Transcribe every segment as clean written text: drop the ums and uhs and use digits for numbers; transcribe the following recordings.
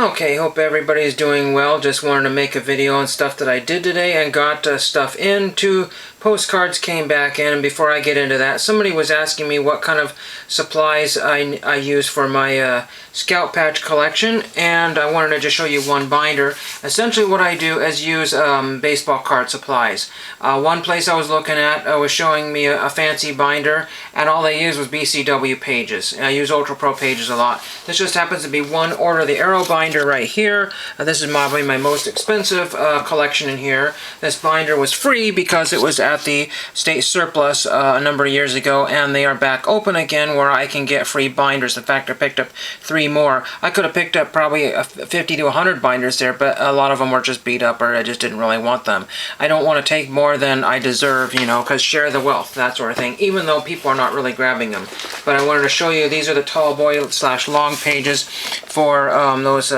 Okay, hope everybody's doing well. Just wanted to make a video on stuff that I did today and got stuff in. 2 postcards came back in, and before I get into that, somebody was asking me what kind of supplies I use for my Scout Patch collection, and I wanted to just show you one binder. Essentially what I do is use baseball card supplies. One place I was looking at was showing me a fancy binder, and all they used was BCW pages. I use Ultra Pro pages a lot. This just happens to be one Order the Arrow binder right here. This is probably my most expensive collection in here. This binder was free because it was at the state surplus a number of years ago, and they are back open again where I can get free binders. In fact, I picked up 3 more. I could have picked up probably 50 to 100 binders there, but a lot of them were just beat up, or I just didn't really want them. I don't want to take more than I deserve, you know, because share the wealth, that sort of thing, even though people are not really grabbing them. But I wanted to show you, these are the tall boy / long pages for those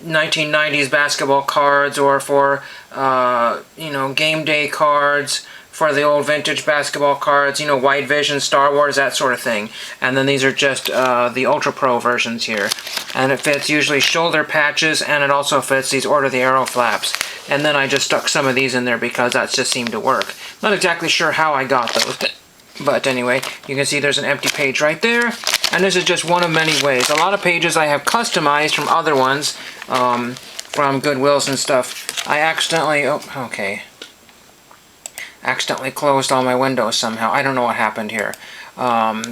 1990s basketball cards, or for you know, game day cards, for the old vintage basketball cards, you know, White Vision, Star Wars, that sort of thing. And then these are just the Ultra Pro versions here. And it fits usually shoulder patches, and it also fits these Order the Arrow flaps. And then I just stuck some of these in there because that just seemed to work. Not exactly sure how I got those, but anyway, you can see there's an empty page right there. And this is just one of many ways. A lot of pages I have customized from other ones, from Goodwills and stuff. I accidentally, accidentally closed all my windows somehow. I don't know what happened here.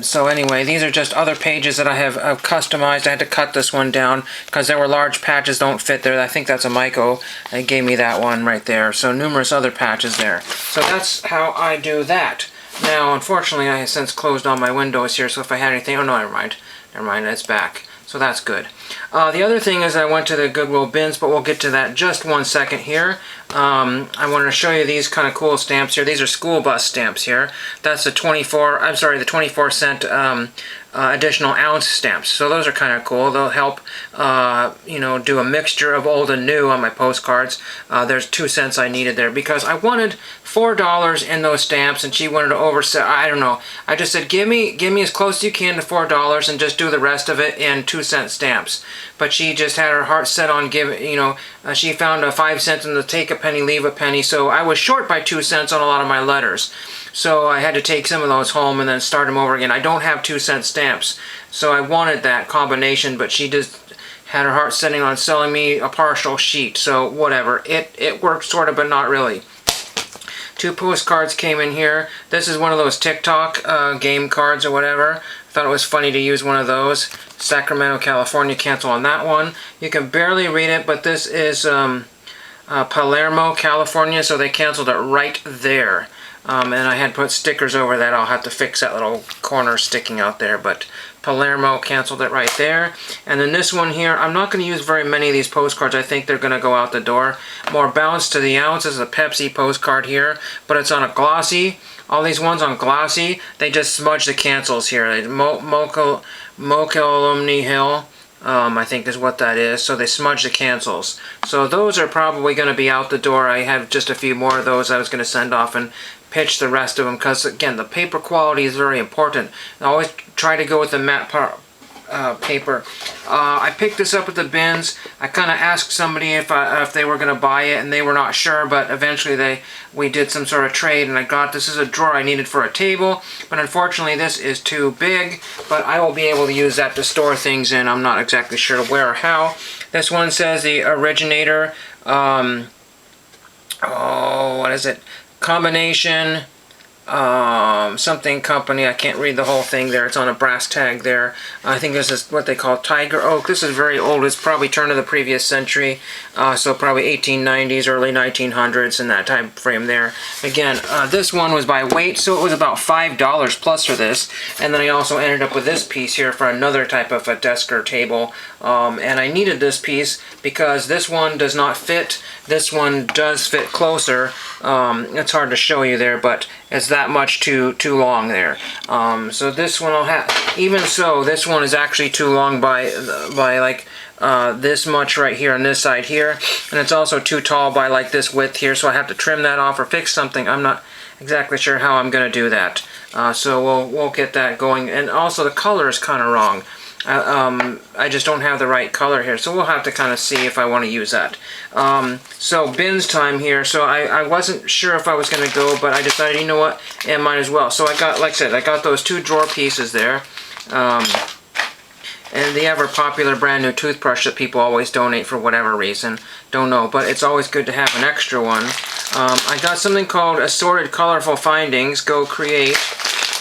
So anyway, these are just other pages that I have customized. I had to cut this one down because there were large patches don't fit there. I think that's a Myco. They gave me that one right there. So numerous other patches there. So that's how I do that. Now, unfortunately, I have since closed all my windows here, so if I had anything... Oh, no, never mind. Never mind, it's back. So that's good. The other thing is I went to the Goodwill bins, but we'll get to that just one second here. I wanted to show you these kind of cool stamps here. These are school bus stamps here. That's the 24-cent additional ounce stamps. So those are kind of cool. They'll help, you know, do a mixture of old and new on my postcards. There's 2 cents I needed there because I wanted $4 in those stamps, and she wanted to oversell. I don't know. I just said, give me as close as you can to $4 and just do the rest of it in 2-cent stamps. But she just had her heart set on giving, you know, she found a 5 cents in the take a penny, leave a penny. So I was short by 2 cents on a lot of my letters. So I had to take some of those home and then start them over again. I don't have 2-cent stamps, so I wanted that combination, but she just had her heart setting on selling me a partial sheet. So whatever, it worked sort of, but not really. 2 postcards came in here. This is one of those TikTok game cards or whatever. I thought it was funny to use one of those. Sacramento, California, cancel on that one. You can barely read it, but this is Palermo, California, so they canceled it right there. And I had put stickers over that. I'll have to fix that little corner sticking out there, but Palermo canceled it right there. And then this one here, I'm not going to use very many of these postcards. I think they're going to go out the door. More Balance to the Ounce. This is a Pepsi postcard here, but it's on a glossy. All these ones on glossy, they just smudge the cancels here. Mocha Alumni Hill, I think is what that is. So they smudge the cancels. So those are probably going to be out the door. I have just a few more of those I was going to send off and pitch the rest of them, because again, the paper quality is very important. I always try to go with the matte paper. I picked this up at the bins. I kind of asked somebody if they were going to buy it, and they were not sure, but eventually we did some sort of trade, and I got, this is a drawer I needed for a table, but unfortunately this is too big, but I will be able to use that to store things in. I'm not exactly sure where or how. This one says the originator, what is it? Combination something company. I can't read the whole thing there. It's on a brass tag there. I think this is what they call Tiger Oak. This is very old. It's probably turn of the previous century, so probably 1890s, early 1900s, in that time frame there. Again, this one was by weight, so it was about $5 plus for this. And then I also ended up with this piece here for another type of a desk or table. And I needed this piece because this one does not fit. This one does fit closer. It's hard to show you there, but it's that much too long there. So this one will have, even so, this one is actually too long by like this much right here on this side here, and it's also too tall by like this width here, so I have to trim that off or fix something. I'm not exactly sure how I'm going to do that. So we'll get that going. And also the color is kind of wrong. I just don't have the right color here, so we'll have to kind of see if I want to use that. So bins time here. So I wasn't sure if I was going to go, but I decided, you know what, yeah, might as well. So I got, like I said, I got those 2 drawer pieces there. And the ever popular brand new toothbrush that people always donate for whatever reason. Don't know, but it's always good to have an extra one. I got something called Assorted Colorful Findings, Go Create.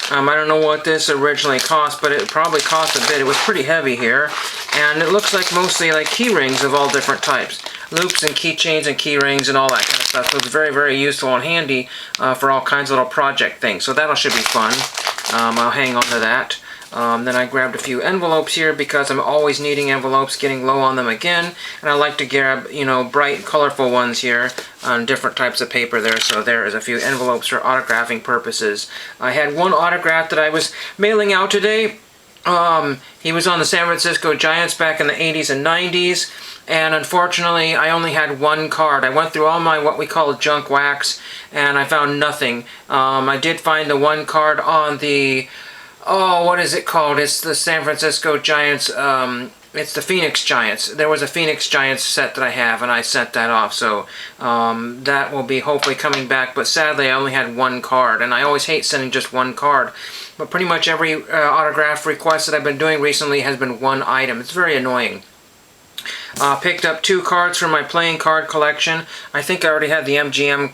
I don't know what this originally cost, but it probably cost a bit. It was pretty heavy here. And it looks like mostly like key rings of all different types. Loops and keychains and key rings and all that kind of stuff. So it's very, very useful and handy for all kinds of little project things. So that should be fun. I'll hang on to that. Then I grabbed a few envelopes here because I'm always needing envelopes, getting low on them again. And I like to grab, you know, bright, colorful ones here on different types of paper there. So there is a few envelopes for autographing purposes. I had one autograph that I was mailing out today. He was on the San Francisco Giants back in the 80s and 90s. And unfortunately, I only had one card. I went through all my what we call junk wax, and I found nothing. I did find the one card on the... Oh, what is it called? It's the San Francisco Giants, it's the Phoenix Giants. There was a Phoenix Giants set that I have, and I sent that off, so that will be hopefully coming back, but sadly I only had one card, and I always hate sending just one card, but pretty much every autograph request that I've been doing recently has been one item. It's very annoying. Picked up 2 cards from my playing card collection. I think I already had the MGM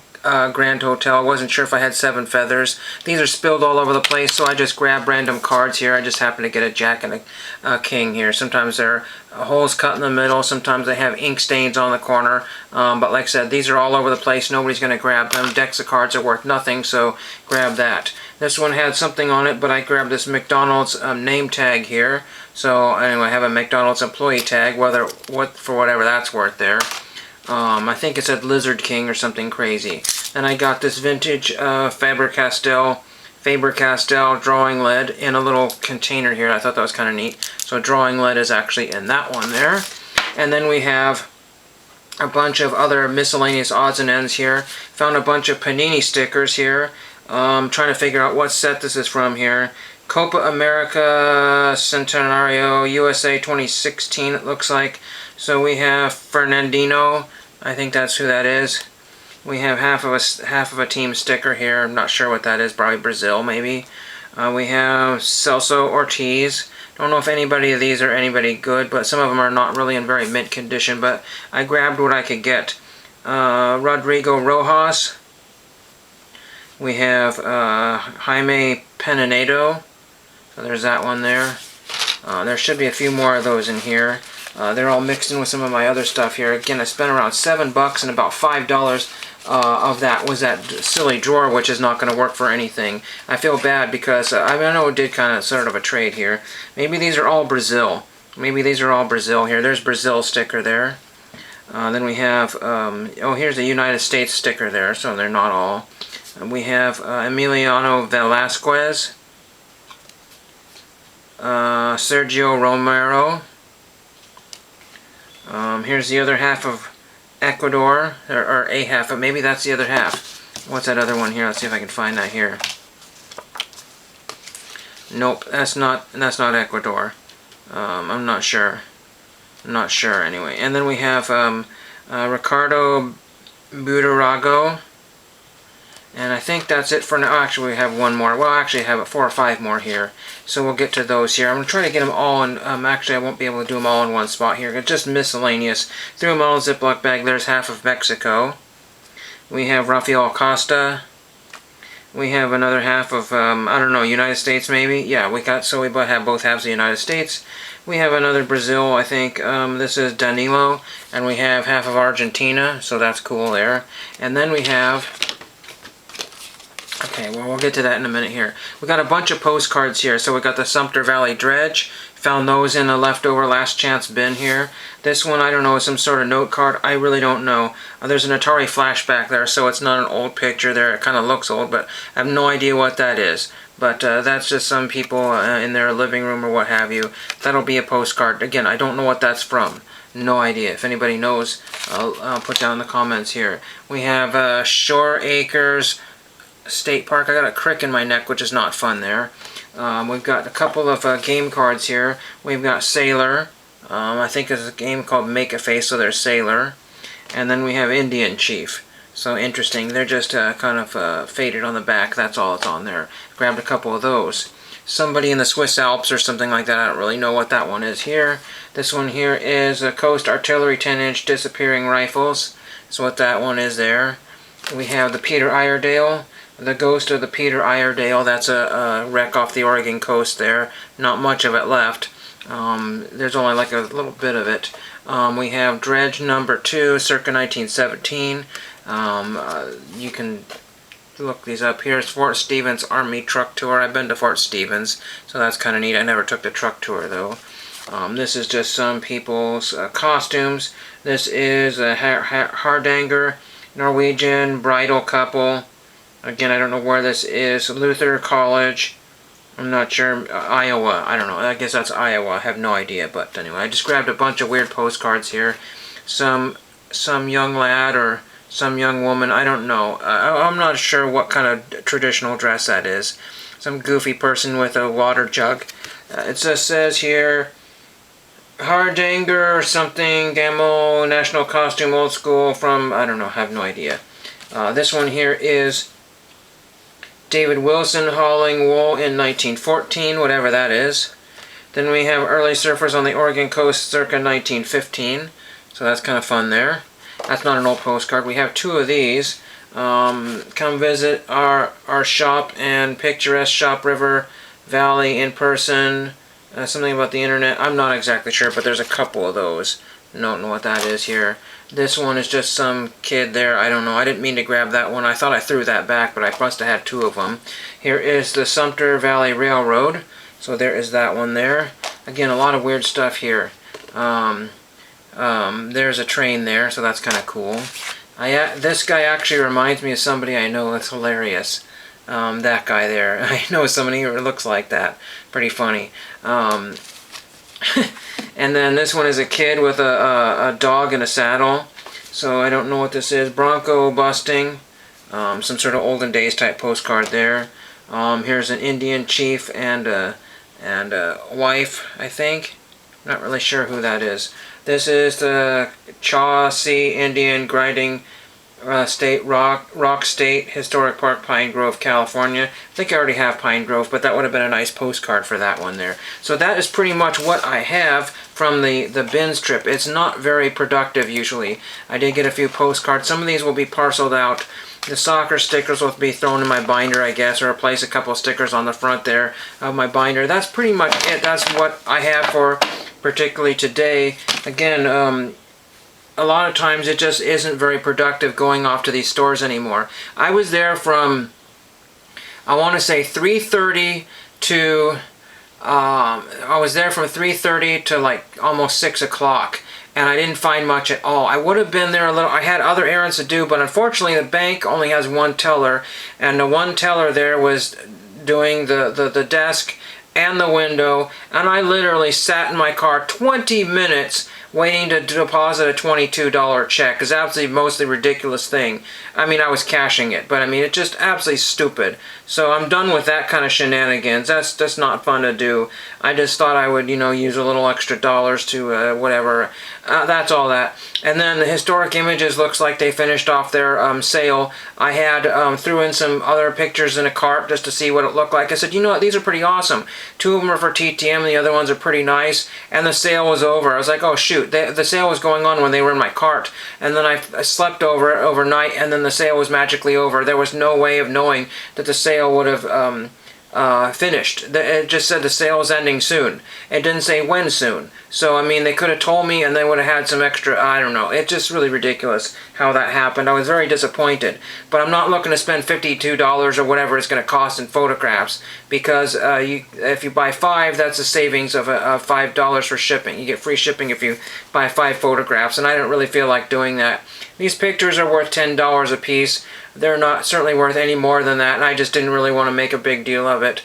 Grand Hotel. I wasn't sure if I had 7 feathers. These are spilled all over the place, so I just grabbed random cards here. I just happen to get a jack and a king here. Sometimes there are holes cut in the middle. Sometimes they have ink stains on the corner. But like I said, these are all over the place. Nobody's going to grab them. Decks of cards are worth nothing, so grab that. This one had something on it, but I grabbed this McDonald's name tag here. So anyway, I have a McDonald's employee tag, for whatever that's worth there. I think it said Lizard King or something crazy. And I got this vintage Faber-Castell drawing lead in a little container here. I thought that was kind of neat. So drawing lead is actually in that one there. And then we have a bunch of other miscellaneous odds and ends here. Found a bunch of Panini stickers here. Trying to figure out what set this is from here. Copa America Centenario USA 2016 it looks like. So we have Fernandino, I think that's who that is. We have half of a team sticker here. I'm not sure what that is. Probably Brazil, maybe. We have Celso Ortiz. Don't know if anybody of these are anybody good, but some of them are not really in very mint condition. But I grabbed what I could get. Rodrigo Rojas. We have Jaime Penedo. So there's that one there. There should be a few more of those in here. They're all mixed in with some of my other stuff here. Again, I spent around $7 and about $5 of that was that silly drawer, which is not going to work for anything. I feel bad because I know it did kind of sort of a trade here. Maybe these are all Brazil. Maybe these are all Brazil here. There's Brazil sticker there. Then we have, oh, here's a United States sticker there, so they're not all. We have Emiliano Velasquez, Sergio Romero. Here's the other half of Ecuador, or a half, but maybe that's the other half. What's that other one here? Let's see if I can find that here. Nope, that's not Ecuador. I'm not sure. I'm not sure anyway. And then we have Ricardo Buitrago. And I think that's it for now. Actually, we have one more. Well, actually, I have 4 or 5 more here. So we'll get to those here. I'm going to try to get them all in. Actually, I won't be able to do them all in one spot here. It's just miscellaneous. Threw them all in a Ziploc bag. There's half of Mexico. We have Rafael Acosta. We have another half of, I don't know, United States maybe? Yeah, we have both halves of the United States. We have another Brazil, I think. This is Danilo. And we have half of Argentina. So that's cool there. And then we have... Okay, well, we'll get to that in a minute here. We got a bunch of postcards here. So we got the Sumter Valley Dredge. Found those in a leftover last chance bin here. This one, I don't know, is some sort of note card. I really don't know. There's an Atari flashback there, so it's not an old picture there. It kind of looks old, but I have no idea what that is. But that's just some people in their living room or what have you. That'll be a postcard. Again, I don't know what that's from. No idea. If anybody knows, I'll put down in the comments here. We have Shore Acres State Park. I got a crick in my neck, which is not fun there. We've got a couple of game cards here. We've got Sailor. I think there's a game called Make a Face, so there's Sailor. And then we have Indian Chief. So interesting. They're just kind of faded on the back. That's all that's on there. Grabbed a couple of those. Somebody in the Swiss Alps or something like that. I don't really know what that one is here. This one here is a Coast Artillery 10-inch disappearing rifles. That's what that one is there. We have the Peter Iredale. The Ghost of the Peter Iredale. That's a wreck off the Oregon coast there. Not much of it left. There's only like a little bit of it. We have Dredge number 2, circa 1917. You can look these up. Here's Fort Stevens Army Truck Tour. I've been to Fort Stevens, so that's kind of neat. I never took the truck tour, though. This is just some people's costumes. This is a Hardanger, Norwegian bridal couple. Again, I don't know where this is. Luther College. I'm not sure. Iowa. I don't know. I guess that's Iowa. I have no idea. But anyway, I just grabbed a bunch of weird postcards here. Some young lad or some young woman. I don't know. I'm not sure what kind of traditional dress that is. Some goofy person with a water jug. It just says here, Hardanger or something. Gamo National Costume Old School from, I don't know. I have no idea. This one here is David Wilson hauling wool in 1914, whatever that is. Then we have early surfers on the Oregon coast circa 1915. So that's kind of fun there. That's not an old postcard. We have 2 of these. Come visit our shop and picturesque Shop River Valley in person. Something about the internet. I'm not exactly sure, but there's a couple of those. Don't know what that is here. This one is just some kid there. I don't know. I didn't mean to grab that one. I thought I threw that back, but I must have had 2 of them. Here is the Sumter Valley Railroad. So there is that one there. Again, a lot of weird stuff here. There's a train there, so that's kind of cool. This guy actually reminds me of somebody I know. That's hilarious. That guy there. I know somebody who looks like that. Pretty funny. And then this one is a kid with a dog in a saddle. So I don't know what this is. Bronco busting. Some sort of olden days type postcard there. Here's an Indian chief and a wife, I think. Not really sure who that is. This is the Chauncey Indian Grinding State Rock State Historic Park, Pine Grove, California. I think I already have Pine Grove, but that would have been a nice postcard for that one there. So that is pretty much what I have from the bins trip. It's not very productive usually. I did get a few postcards. Some of these will be parceled out. The soccer stickers will be thrown in my binder, I guess, or replace a couple stickers on the front there of my binder. That's pretty much it. That's what I have for particularly today. Again, a lot of times it just isn't very productive going off to these stores anymore. I was there from, I want to say 3:30 to, I was there from 3:30 to like almost 6 o'clock. And I didn't find much at all. I would have been there a little. I had other errands to do, but unfortunately the bank only has one teller, and the one teller there was doing the desk and the window, and I literally sat in my car 20 minutes waiting to deposit a $22 check. It's absolutely mostly ridiculous thing. I mean, I was cashing it, but I mean, it's just absolutely stupid. So I'm done with that kind of shenanigans. That's just not fun to do. I just thought I would, you know, use a little extra dollars to whatever. That's all that. And then the Historic Images looks like they finished off their sale. I had threw in some other pictures in a cart just to see what it looked like. I said, you know what, these are pretty awesome. 2 of them are for TTM, the other ones are pretty nice. And the sale was over. I was like, oh shoot, the sale was going on when they were in my cart. And then I slept overnight, and then the sale was magically over. There was no way of knowing that the sale would have finished. It just said the sale is ending soon. It didn't say when soon. So, I mean, they could have told me and they would have had some extra, I don't know. It's just really ridiculous how that happened. I was very disappointed. But I'm not looking to spend $52 or whatever it's going to cost in photographs, because if you buy 5, that's a savings of $5 for shipping. You get free shipping if you buy 5 photographs, and I didn't really feel like doing that. These pictures are worth $10 a piece. They're not certainly worth any more than that, and I just didn't really want to make a big deal of it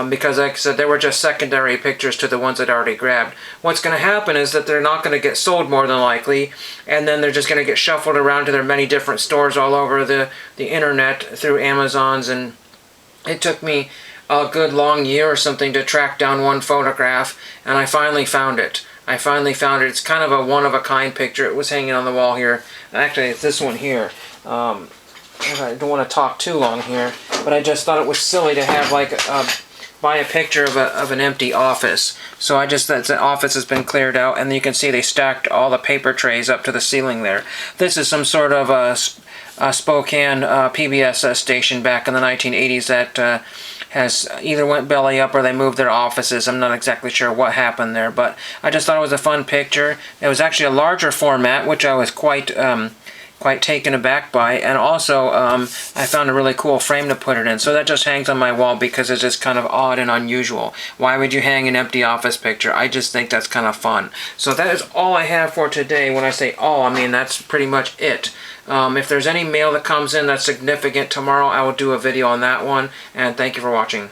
because, like I said, they were just secondary pictures to the ones I'd already grabbed. What's going to happen is that they're not going to get sold more than likely, and then they're just going to get shuffled around to their many different stores all over the internet through Amazons. And it took me a good long year or something to track down one photograph, and I finally found it. It's kind of a one-of-a-kind picture. It was hanging on the wall here. Actually, it's this one here. I don't want to talk too long here, but I just thought it was silly to have like buy a picture of an empty office. So I just thought the office has been cleared out, and you can see they stacked all the paper trays up to the ceiling there. This is some sort of a Spokane PBS station back in the 1980s that has either went belly up or they moved their offices. I'm not exactly sure what happened there, but I just thought it was a fun picture. It was actually a larger format, which I was quite taken aback by, and also I found a really cool frame to put it in. So that just hangs on my wall because it's just kind of odd and unusual. Why would you hang an empty office picture? I just think that's kind of fun. So that is all I have for today. When I say all, I mean that's pretty much it. If there's any mail that comes in that's significant tomorrow, I will do a video on that one, and thank you for watching.